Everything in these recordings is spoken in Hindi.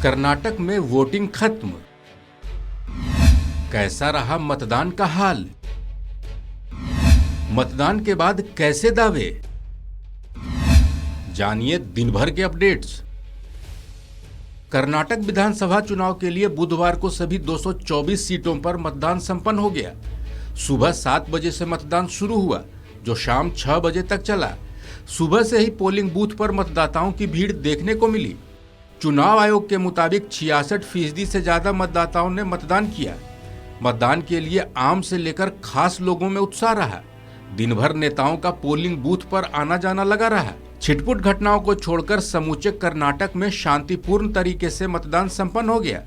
कर्नाटक में वोटिंग खत्म, कैसा रहा मतदान का हाल, मतदान के बाद कैसे दावे, जानिए दिन भर के अपडेट्स। कर्नाटक विधानसभा चुनाव के लिए बुधवार को सभी 224 सीटों पर मतदान संपन्न हो गया। सुबह 7 बजे से मतदान शुरू हुआ, जो शाम 6 बजे तक चला। सुबह से ही पोलिंग बूथ पर मतदाताओं की भीड़ देखने को मिली। चुनाव आयोग के मुताबिक 66% से ज्यादा मतदाताओं ने मतदान किया। मतदान के लिए आम से लेकर खास लोगों में उत्साह रहा। दिन भर नेताओं का पोलिंग बूथ पर आना जाना लगा रहा। छिटपुट घटनाओं को छोड़कर समूचे कर्नाटक में शांतिपूर्ण तरीके से मतदान संपन्न हो गया।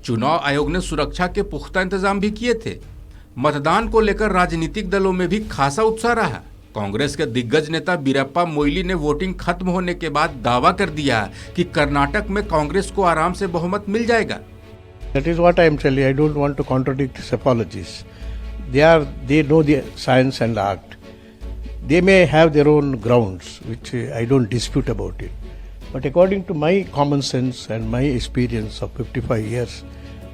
चुनाव आयोग ने सुरक्षा के पुख्ता इंतजाम भी किए थे। मतदान को लेकर राजनीतिक दलों में भी खासा उत्साह रहा। कांग्रेस के दिग्गज नेता वीरप्पा मोइली ने वोटिंग खत्म होने के बाद दावा कर दिया कि कर्नाटक में कांग्रेस को आराम से बहुमत मिल जाएगा। That is what I am telling. I don't want to contradict his apologies. They know the science and art. They may have their own grounds, which I don't dispute about it. But according to my common sense and my experience of 55 years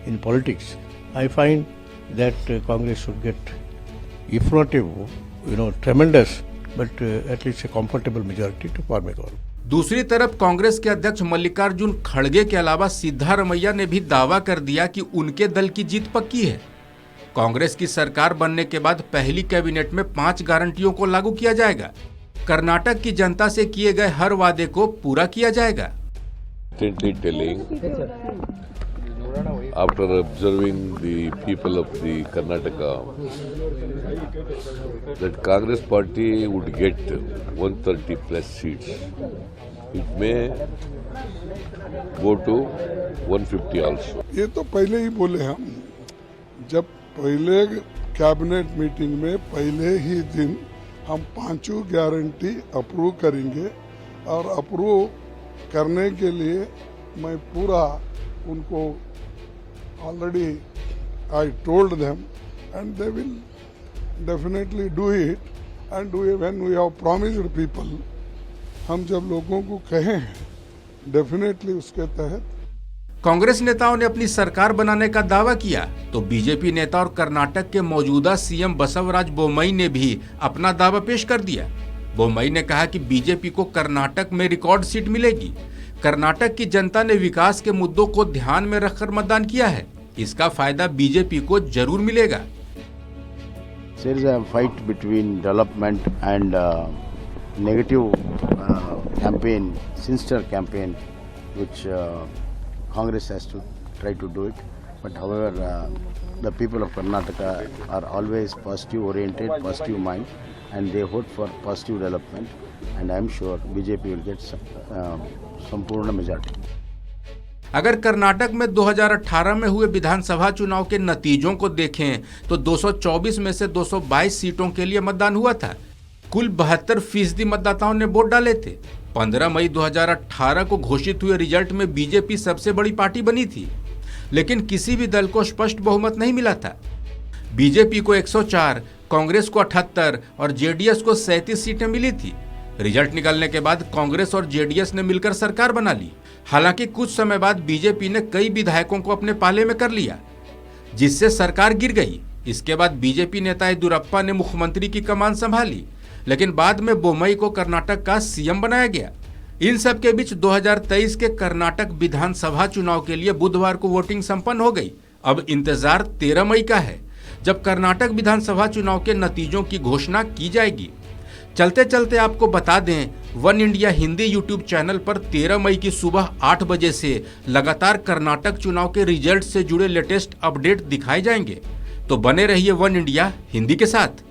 in politics, I find that Congress should get, if not tremendous, but at least a comfortable majority to form a government. दूसरी तरफ कांग्रेस के अध्यक्ष मल्लिकार्जुन खड़गे के अलावा सिद्धारमैया ने भी दावा कर दिया कि उनके दल की जीत पक्की है। कांग्रेस की सरकार बनने के बाद पहली कैबिनेट में 5 गारंटियों को लागू किया जाएगा। कर्नाटक की जनता से किए गए हर वादे को पूरा किया जाएगा। After observing the people of the Karnataka, that Congress party would get 130 plus seats. It may go to 150 also. ये तो पहले ही बोले हम, जब पहले कैबिनेट मीटिंग में पहले ही दिन हम 5 गारंटी अप्रूव करेंगे और अप्रूव करने के लिए मैं पूरा उनको already I told them and they will definitely do it and when we have promised people, हम जब लोगों को कहें डेफिनेटली उसके तहत। कांग्रेस नेताओं ने अपनी सरकार बनाने का दावा किया तो बीजेपी नेता और कर्नाटक के मौजूदा सीएम बसवराज बोम्मई ने भी अपना दावा पेश कर दिया। बोम्मई ने कहा कि बीजेपी को कर्नाटक में रिकॉर्ड सीट मिलेगी। कर्नाटक की जनता ने विकास के मुद्दों को ध्यान में रखकर मतदान किया है। इसका फायदा बीजेपी को जरूर मिलेगा। There is a fight between development and negative campaign, sinister campaign, which Congress has to try to do it. But however, the people of Karnataka are always positive oriented, positive mind, and they vote for positive development. And I am sure BJP will get संपूर्ण मेजॉरिटी। अगर कर्नाटक में 2018 में हुए विधानसभा चुनाव के नतीजों को देखें तो 224 में से 222 सीटों के लिए मतदान हुआ था। कुल 72% मतदाताओं ने वोट डाले थे। 15 मई 2018 को घोषित हुए रिजल्ट में बीजेपी सबसे बड़ी पार्टी बनी थी, लेकिन किसी भी दल को स्पष्ट बहुमत नहीं मिला था। बीजेपी को 104, कांग्रेस को 78 और जेडीएस को 37 सीटें मिली थी। रिजल्ट निकलने के बाद कांग्रेस और जेडीएस ने मिलकर सरकार बना ली। हालांकि कुछ समय बाद बीजेपी ने कई विधायकों को अपने पाले में कर लिया, जिससे सरकार गिर गई। इसके बाद बीजेपी नेता येदियुरप्पा ने मुख्यमंत्री की कमान संभाली, लेकिन बाद में बोम्मई को कर्नाटक का सीएम बनाया गया। इन सब के बीच 2023 के कर्नाटक विधानसभा चुनाव के लिए बुधवार को वोटिंग संपन्न हो गई। अब इंतजार 13 मई का है, जब कर्नाटक विधानसभा चुनाव के नतीजों की घोषणा की जाएगी। चलते चलते आपको बता दें, one India Hindi YouTube channel पर 13 मई की सुबह 8 बजे से लगातार कर्नाटक चुनाव के रिजल्ट से जुड़े लेटेस्ट अपडेट दिखाए जाएंगे। तो बने रहिए वन इंडिया हिंदी के साथ।